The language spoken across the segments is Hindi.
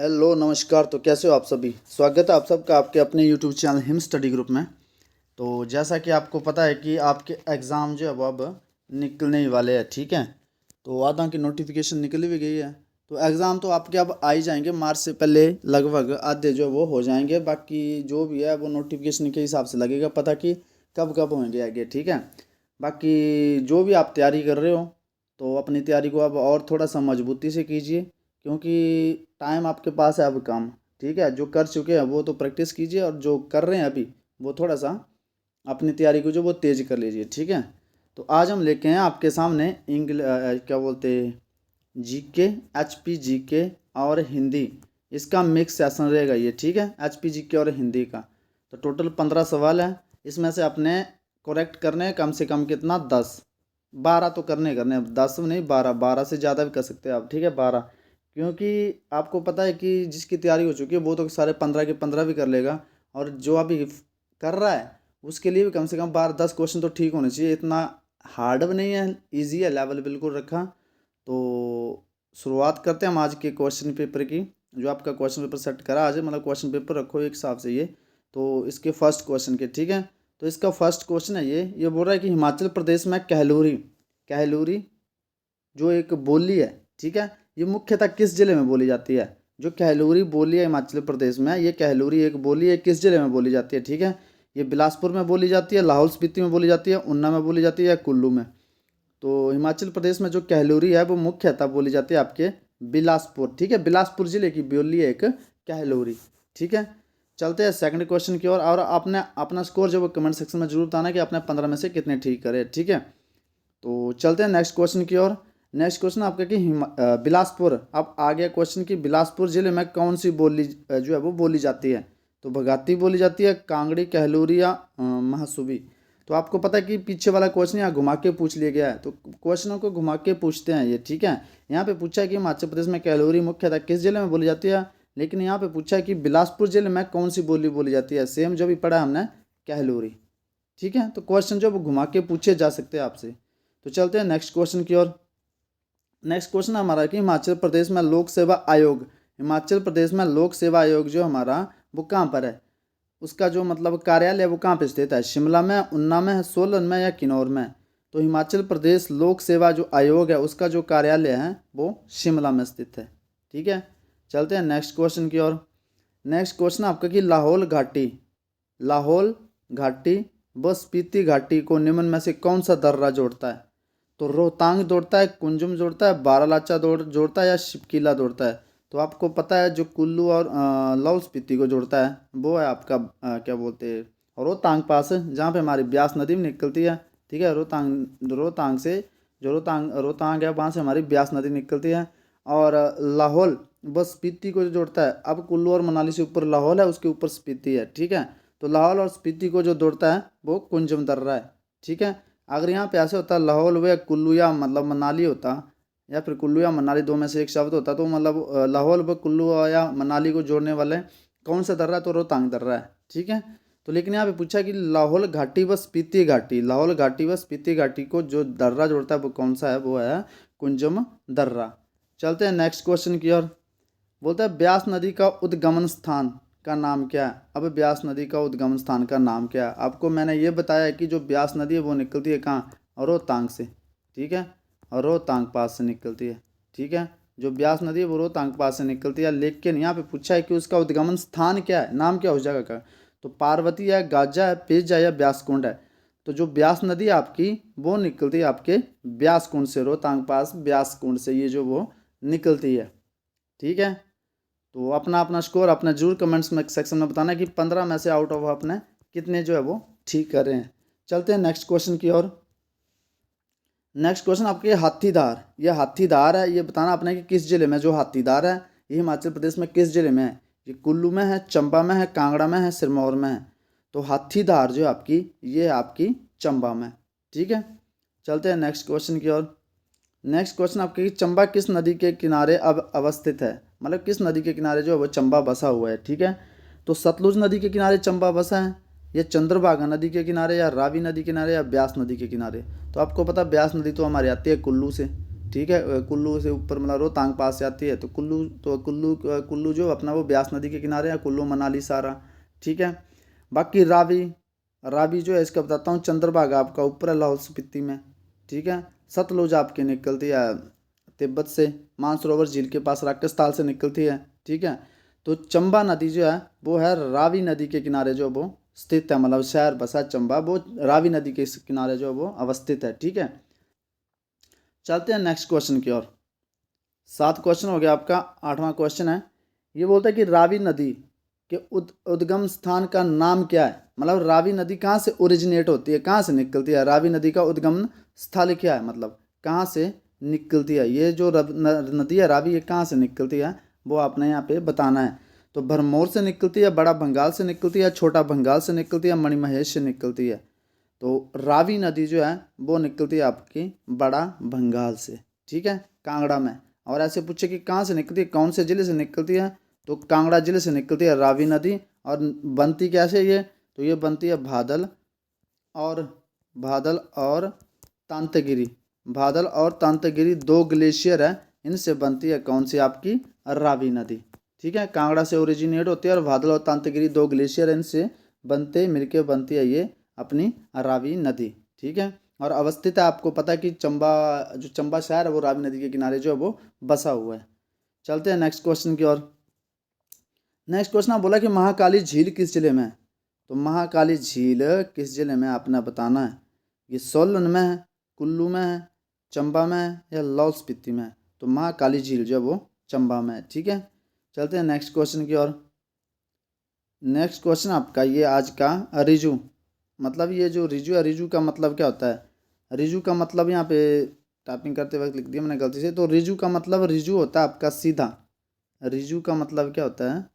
हेलो नमस्कार। तो कैसे हो आप सभी। स्वागत है आप सबका आपके अपने YouTube channel him study group में। तो जैसा कि आपको पता है कि आपके एग्ज़ाम जो है वो अब निकलने ही वाले हैं, ठीक है। तो आधा की नोटिफिकेशन निकल भी गई है। तो एग्ज़ाम तो आपके अब आ ही जाएंगे, मार्च से पहले लगभग आधे जो वो हो जाएंगे। बाकी जो भी है वो नोटिफिकेशन के हिसाब से लगेगा पता कि कब कब होंगे आगे, ठीक है। बाकी जो भी आप तैयारी कर रहे हो तो अपनी तैयारी को अब और थोड़ा सा मजबूती से कीजिए, क्योंकि टाइम आपके पास है अब कम, ठीक है। जो कर चुके हैं वो तो प्रैक्टिस कीजिए, और जो कर रहे हैं अभी वो थोड़ा सा अपनी तैयारी को जो वो तेज कर लीजिए, ठीक है। तो आज हम लेके हैं आपके सामने क्या बोलते जीके, एचपी जीके और हिंदी, इसका मिक्स सेशन रहेगा ये, ठीक है। एचपी जीके और हिंदी का तो टोटल 15 सवाल है। इसमें से अपने करेक्ट करने हैं कम से कम कितना, 10 12 तो करने अब 10 नहीं 12 से ज़्यादा भी कर सकते हैं आप, ठीक है 12। क्योंकि आपको पता है कि जिसकी तैयारी हो चुकी है वो तो सारे 15 के 15 भी कर लेगा, और जो अभी कर रहा है उसके लिए भी कम से कम 12 10 क्वेश्चन तो ठीक होने चाहिए। इतना हार्ड भी नहीं है, इजी है, लेवल बिल्कुल रखा। तो शुरुआत करते हैं हम आज के क्वेश्चन पेपर की। जो आपका क्वेश्चन पेपर सेट करा आज, मतलब क्वेश्चन पेपर रखो एक हिसाब से ये। तो इसके फर्स्ट क्वेश्चन के, ठीक है। तो इसका फर्स्ट क्वेश्चन है ये बोल रहा है कि हिमाचल प्रदेश में कहलूरी कहलूरी जो एक बोली है, ठीक है, ये मुख्यतः किस जिले में बोली जाती है। जो कहलूरी बोली है हिमाचल प्रदेश में, ये कहलूरी एक बोली है, किस जिले में बोली जाती है, ठीक है। ये बिलासपुर में बोली जाती है, लाहौल स्पीति में बोली जाती है, ऊना में बोली जाती है, या कुल्लू में। तो हिमाचल प्रदेश में जो कहलूरी है वो मुख्यतः बोली जाती है आपके बिलासपुर, ठीक है। बिलासपुर जिले की बोली है एक कहलूरी, ठीक है। चलते हैं सेकंड क्वेश्चन की ओर, और आपने अपना स्कोर जो वो कमेंट सेक्शन में जरूर बताना कि आपने 15 में से कितने ठीक करे, ठीक है। तो चलते हैं नेक्स्ट क्वेश्चन की ओर। नेक्स्ट क्वेश्चन आपका कि बिलासपुर, अब आ गया क्वेश्चन कि बिलासपुर जिले में कौन सी बोली जो है वो बोली जाती है। तो भगाती बोली जाती है, कांगड़ी, कहलूरी, या महासुबी। तो आपको पता है कि पीछे वाला क्वेश्चन यहाँ घुमा के पूछ लिया गया है, तो क्वेश्चनों को घुमा के पूछते हैं ये, ठीक है। यहाँ पे पूछा है कि हिमाचल प्रदेश में कहलूरी मुख्यतः किस जिले में बोली जाती है, लेकिन यहाँ पे पूछा है कि बिलासपुर जिले में कौन सी बोली बोली जाती है। सेम जो भी पढ़ा है हमने, कहलूरी, ठीक है। तो क्वेश्चन जो वो घुमा के पूछे जा सकते हैं आपसे। तो चलते हैं नेक्स्ट क्वेश्चन की ओर। नेक्स्ट क्वेश्चन हमारा कि हिमाचल प्रदेश में लोक सेवा आयोग, हिमाचल प्रदेश में लोक सेवा आयोग जो हमारा वो कहाँ पर है, उसका जो मतलब कार्यालय वो कहाँ पे स्थित है। शिमला में, ऊना में है, सोलन में, या किन्नौर में। तो हिमाचल प्रदेश लोक सेवा जो आयोग है उसका जो कार्यालय है वो शिमला में स्थित है, ठीक है। चलते हैं नेक्स्ट क्वेश्चन की ओर। नेक्स्ट क्वेश्चन आपका कि लाहौल घाटी व स्पीति घाटी को निम्न में से कौन सा दर्रा जोड़ता है। तो रोहतांग जोड़ता है, कुंजुम जोड़ता है, बारालाचा जोड़ता है, या शिपकीला जोड़ता है। तो आपको पता है जो कुल्लू और लाहौल स्पीति को जोड़ता है वो है आपका क्या बोलते हैं, रोहतांग पास है, जहाँ पे हमारी ब्यास नदी में निकलती है, ठीक है। रोहतांग से जो रोहतांग है वहाँ से हमारी ब्यास नदी निकलती है। और लाहौल बस स्पीति को जो जोड़ता है, अब कुल्लू और मनाली से ऊपर लाहौल है, उसके ऊपर स्पीति है, ठीक है। तो लाहौल और स्पीति को जो जोड़ता है वो कुंजम दर्रा है, ठीक है। अगर यहाँ पे ऐसे होता लाहौल व कुल्लू या मतलब मनाली होता, या फिर कुल्लू या मनाली दो में से एक शब्द होता, तो मतलब लाहौल व कुल्लू या मनाली को जोड़ने वाले कौन सा दर्रा है, तो रोहतांग दर्रा है, ठीक है। तो लेकिन यहाँ पे पूछा कि लाहौल घाटी व स्पीति घाटी, लाहौल घाटी व स्पीति घाटी को जो दर्रा जोड़ता है वो कौन सा है, वो है कुंजम दर्रा। चलते हैं नेक्स्ट क्वेश्चन की ओर। बोलता है ब्यास नदी का उद्गमन स्थान का नाम क्या है। अब ब्यास नदी का उद्गमन स्थान का नाम क्या है। आपको मैंने ये बताया है कि जो ब्यास नदी है वो निकलती है कहाँ, रोहतांग से, ठीक है। और रोहतांग पास से निकलती है, ठीक है। जो ब्यास नदी है वो रोहतांग पास से निकलती है, लेकिन यहाँ पे पूछा है कि उसका उद्गमन स्थान क्या है, नाम क्या है उस जगह का। तो पार्वती है, गाजा है, पेजा है, या ब्यासकुंड है। तो जो ब्यास नदी है आपकी वो निकलती है आपके ब्यासकुंड से, रोहतांग पास ब्यासकुंड से ये जो वो निकलती है, ठीक है। तो अपना अपना स्कोर अपना जरूर कमेंट्स में सेक्शन में बताना कि 15 में से आउट ऑफ अपने कितने जो है वो ठीक कर रहे हैं। चलते हैं नेक्स्ट क्वेश्चन की ओर। नेक्स्ट क्वेश्चन आपके हाथीदार, ये हाथीदार है, ये बताना आपने कि किस जिले में जो हाथीदार है ये हिमाचल प्रदेश में किस जिले में है। ये कुल्लू में है, चंबा में है, कांगड़ा में है, सिरमौर में है। तो हाथीदार जो है आपकी ये आपकी चंबा में, ठीक है। चलते हैं नेक्स्ट क्वेश्चन की ओर। नेक्स्ट क्वेश्चन आपके चंबा किस नदी के किनारे अब अवस्थित है, मतलब किस नदी के किनारे जो है वो चंबा बसा हुआ है, ठीक है। तो सतलुज नदी के किनारे चंबा बसा है, या चंद्रभागा नदी के किनारे, या रावी नदी के किनारे, या ब्यास नदी के किनारे। तो आपको पता ब्यास नदी तो हमारी आती है कुल्लू से, ठीक है। कुल्लू से ऊपर मतलब रोहतांग पास से आती है, तो कुल्लू जो अपना वो ब्यास नदी के किनारे है, कुल्लू मनाली सारा, ठीक है। बाकी रावी, रावी जो है इसका बताता हूँ, चंद्रभागा आपका ऊपर है लाहौल स्पीति में, ठीक है। सतलुज आपकी निकलती है तिब्बत से, मानसरोवर झील के पास राजस्थान से निकलती है, ठीक है। तो चंबा नदी जो है वो है रावी नदी के किनारे जो वो स्थित है, मतलब शहर बसा चंबा वो रावी नदी के किनारे जो वो अवस्थित है, ठीक है। चलते हैं नेक्स्ट क्वेश्चन की ओर। 7 क्वेश्चन हो गया आपका। 8वां क्वेश्चन है, ये बोलता है कि रावी नदी के उद्गम स्थान का नाम क्या है, मतलब रावी नदी कहाँ से ओरिजिनेट होती है, कहाँ से निकलती है, रावी नदी का उद्गम स्थल क्या है, मतलब कहाँ से निकलती है, ये जो नदी है रावी, ये कहाँ से निकलती है वो आपने यहाँ पे बताना है। तो भरमौर से निकलती है, बड़ा भंगाल से निकलती है, छोटा भंगाल से निकलती है, मणिमहेश से निकलती है। तो रावी नदी जो है वो निकलती है आपकी बड़ा भंगाल से, ठीक है, कांगड़ा में। और ऐसे पूछे कि कहाँ से निकलती है, कौन से ज़िले से निकलती है, तो कांगड़ा जिले से निकलती है रावी नदी। और बनती कैसे ये, तो ये बनती है और भादल और तांतगिरी, भादल और तांतगिरी 2 ग्लेशियर है, इनसे बनती है कौन सी आपकी रावी नदी, ठीक है। कांगड़ा से ओरिजिनेट होती है और भादल और तांतगिरी 2 ग्लेशियर है, इनसे बनते मिलके बनती है ये अपनी रावी नदी, ठीक है। और अवस्थित है, आपको पता है कि चंबा शहर है वो रावी नदी के किनारे जो है वो बसा हुआ है। चलते हैं नेक्स्ट क्वेश्चन की ओर। नेक्स्ट क्वेश्चन बोला कि महाकाली झील किस जिले में है, तो महाकाली झील किस जिले में आपने बताना है। ये सोलन में है, कुल्लू में है, चंबा में है या लाहौल स्पीति में है। तो महाकाली झील जो है वो चंबा में है, ठीक है। चलते हैं नेक्स्ट क्वेश्चन की ओर। नेक्स्ट क्वेश्चन आपका ये आज का रिजू, मतलब ये जो रिजू है, रिजू का मतलब क्या होता है। रिजू का मतलब यहाँ पे टाइपिंग करते वक्त लिख दिया मैंने गलती से। तो रिजू का मतलब, रिजू होता है आपका सीधा। रिजू का मतलब क्या होता है,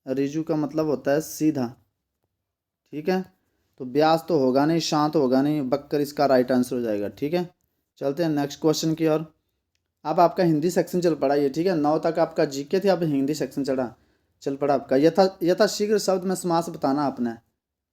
रिजू का मतलब होता है सीधा, ठीक है। तो ब्यास तो होगा नहीं, शांत होगा नहीं, बक्कर इसका राइट आंसर हो जाएगा, ठीक है। चलते हैं नेक्स्ट क्वेश्चन की ओर। अब आपका हिंदी सेक्शन चल पड़ा ये, ठीक है। 9 तक आपका जीके थे, अब हिंदी सेक्शन चल पड़ा आपका। यथाशीघ्र शब्द में समास बताना आपने।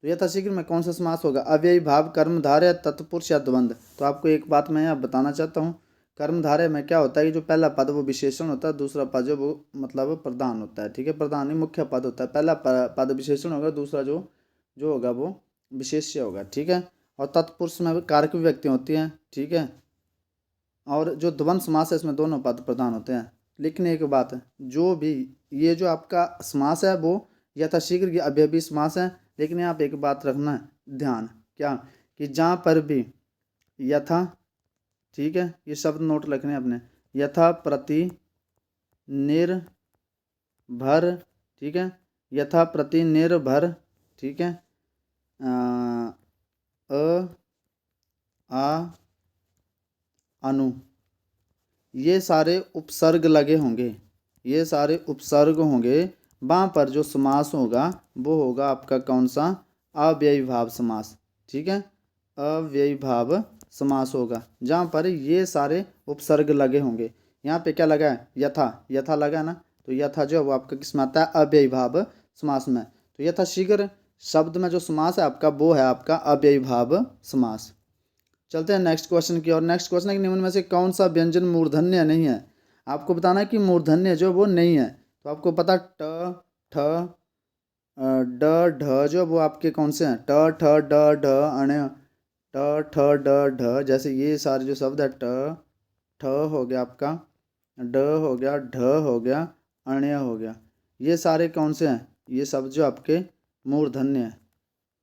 तो यथाशीघ्र में कौन सा समास होगा, अव्ययी भाव, कर्मधारय, तत्पुरुष या द्वंद्व। तो आपको एक बात मैं यहाँ बताना चाहता हूँ, कर्मधारय में क्या होता है कि जो पहला पद वो विशेषण होता है, दूसरा पद जो वो मतलब प्रधान होता है, ठीक है। प्रधान ही मुख्य पद होता है, पहला पद विशेषण होगा, दूसरा जो जो होगा वो विशेष्य होगा, ठीक है। और तत्पुरुष में कारक व्यक्ति होती हैं, ठीक है। और जो द्वंद्व समास है इसमें दोनों पद प्रधान होते हैं। लेकिन एक बात है, जो भी ये जो आपका समास है वो यथाशीघ्र की अव्ययी समास है। लेकिन यहाँ पे एक बात रखना है ध्यान, क्या कि जहाँ पर भी यथा, ठीक है, ये शब्द नोट रखने हैं अपने, यथा, प्रति, निर्भर, ठीक है, यथा, प्रति, निर्भर, ठीक है, अ, आ, अनु, ये सारे उपसर्ग लगे होंगे, ये सारे उपसर्ग होंगे। वहाँ पर जो समास होगा वो होगा आपका कौन सा, अव्ययी भाव समास, ठीक है। अव्ययी भाव समास होगा जहाँ पर ये सारे उपसर्ग लगे होंगे। यहाँ पे क्या लगा है, यथा, यथा लगा है ना, तो यथा जो है वो आपका किस में आता है, अव्ययी भाव समास में। तो यथाशीघ्र शब्द में जो समास है आपका वो है आपका अव्ययी भाव समास। चलते हैं नेक्स्ट क्वेश्चन की और। नेक्स्ट क्वेश्चन है कि निम्न में से कौन सा व्यंजन मूर्धन्य नहीं है। आपको बताना है कि मूर्धन्य जो वो नहीं है। तो आपको पता ट, ठ, ड, ढ जो वो आपके कौन से हैं, ट, ठ, ड, ढ, अण, ट, ठ, ड, ढ, जैसे ये सारे जो शब्द है, ट, ठ हो गया आपका, ड हो गया, ढ हो गया, अण्य हो गया, ये सारे कौन से हैं, ये शब्द जो आपके मूर्धन्य है,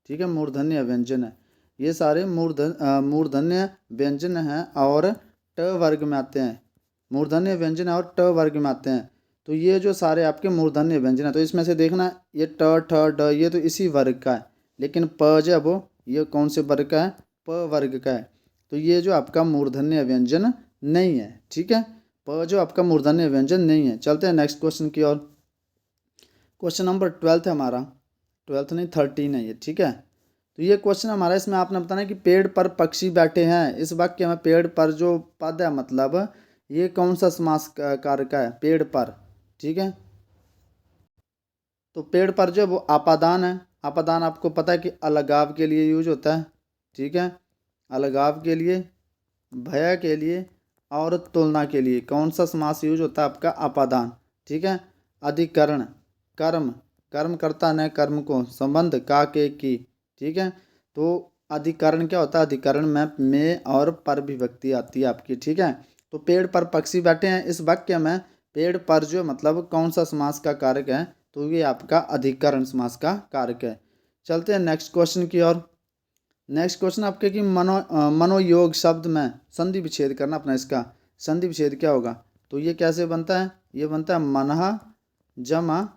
ठीक है, मूर्धन्य व्यंजन है। ये सारे मूर्धन्य व्यंजन हैं और ट वर्ग में आते हैं। मूर्धन्य व्यंजन है और ट वर्ग में आते हैं। तो ये जो सारे आपके मूर्धन्य व्यंजन है, तो इसमें से देखना ये ट, ठ, ड, ये तो इसी वर्ग का है। लेकिन प जो है वो ये कौन से वर्ग का है, प वर्ग का है। तो ये जो आपका मूर्धन्य व्यंजन नहीं है, ठीक है। प जो आपका मूर्धन्य व्यंजन नहीं है। चलते हैं नेक्स्ट क्वेश्चन की ओर। क्वेश्चन नंबर 12 है हमारा, 12 नहीं 13 है ये, ठीक है। तो ये क्वेश्चन हमारा, इसमें आपने बताना है कि पेड़ पर पक्षी बैठे हैं। इस वाक्य में पेड़ पर जो पद है मतलब ये कौन सा समास कार्य का है, पेड़ पर, ठीक है। तो पेड़ पर जो वो आपादान है। आपादान आपको पता है कि अलगाव के लिए यूज होता है, ठीक है, अलगाव के लिए, भय के लिए और तुलना के लिए कौन सा समास यूज होता है आपका? अपादान। ठीक है। अधिकरण, कर्म, कर्म करता न कर्म को, संबंध का के की। ठीक है। तो अधिकरण क्या होता है? अधिकरण में और पर विभक्ति आती है आपकी। ठीक है। तो पेड़ पर पक्षी बैठे हैं, इस वाक्य में पेड़ पर जो मतलब कौन सा समास का कारक है? तो ये आपका अधिकरण समास का कारक है। चलते हैं नेक्स्ट क्वेश्चन की ओर। नेक्स्ट क्वेश्चन आपके कि मनोयोग शब्द में संधि विच्छेद करना अपना। इसका संधि विच्छेद क्या होगा? तो ये कैसे बनता है? ये बनता है मनः जमा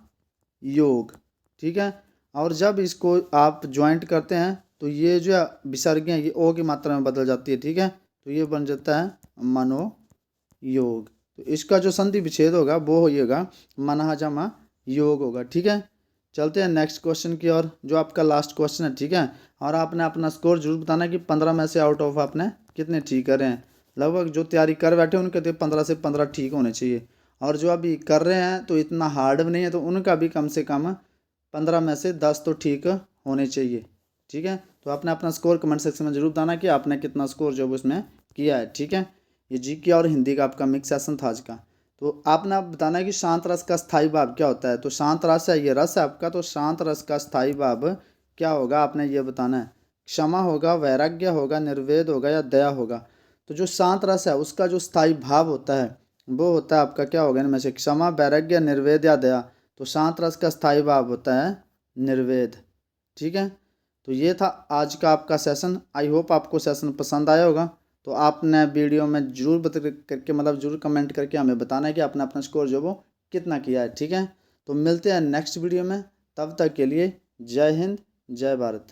योग। ठीक है। और जब इसको आप ज्वाइंट करते हैं तो ये जो विसर्ग हैं ये ओ की मात्रा में बदल जाती है। ठीक है। तो ये बन जाता है मनोयोग। तो इसका जो संधि विच्छेद होगा वो होगा मनः जमा योग होगा। ठीक है। चलते हैं नेक्स्ट क्वेश्चन की ओर, जो आपका लास्ट क्वेश्चन है। ठीक है। और आपने अपना स्कोर जरूर बताना कि 15 में से आउट ऑफ आपने कितने ठीक करे हैं। लगभग जो तैयारी कर बैठे हैं उनके तो 15 से 15 ठीक होने चाहिए, और जो अभी कर रहे हैं तो इतना हार्ड भी नहीं है तो उनका भी कम से कम 15 में से 10 तो ठीक होने चाहिए। ठीक है। तो आपने अपना स्कोर कमेंट सेक्शन में जरूर बताना कि आपने कितना स्कोर जो उसमें किया है। ठीक है। ये जीके और हिंदी का आपका मिक्स सेशन था आज का। तो आपने आप बताना है कि शांत रस का स्थायी भाव क्या होता है। तो शांत रस है, ये रस है आपका, तो शांत रस का स्थायी भाव क्या होगा आपने ये बताना है। क्षमा होगा, वैराग्य होगा, निर्वेद होगा या दया होगा। तो जो शांत रस है उसका जो स्थायी भाव होता है वो होता है आपका क्या होगा इनमें से? क्षमा, वैराग्य, निर्वेद या दया। तो शांत रस का स्थायी भाव होता है निर्वेद। ठीक है। तो ये था आज का आपका सेशन। आई होप आपको सेशन पसंद आया होगा। तो आपने वीडियो में जरूर बता करके मतलब जरूर कमेंट करके हमें बताना है कि आपने अपना स्कोर जो वो कितना किया है। ठीक है। तो मिलते हैं नेक्स्ट वीडियो में, तब तक के लिए जय हिंद, जय भारत।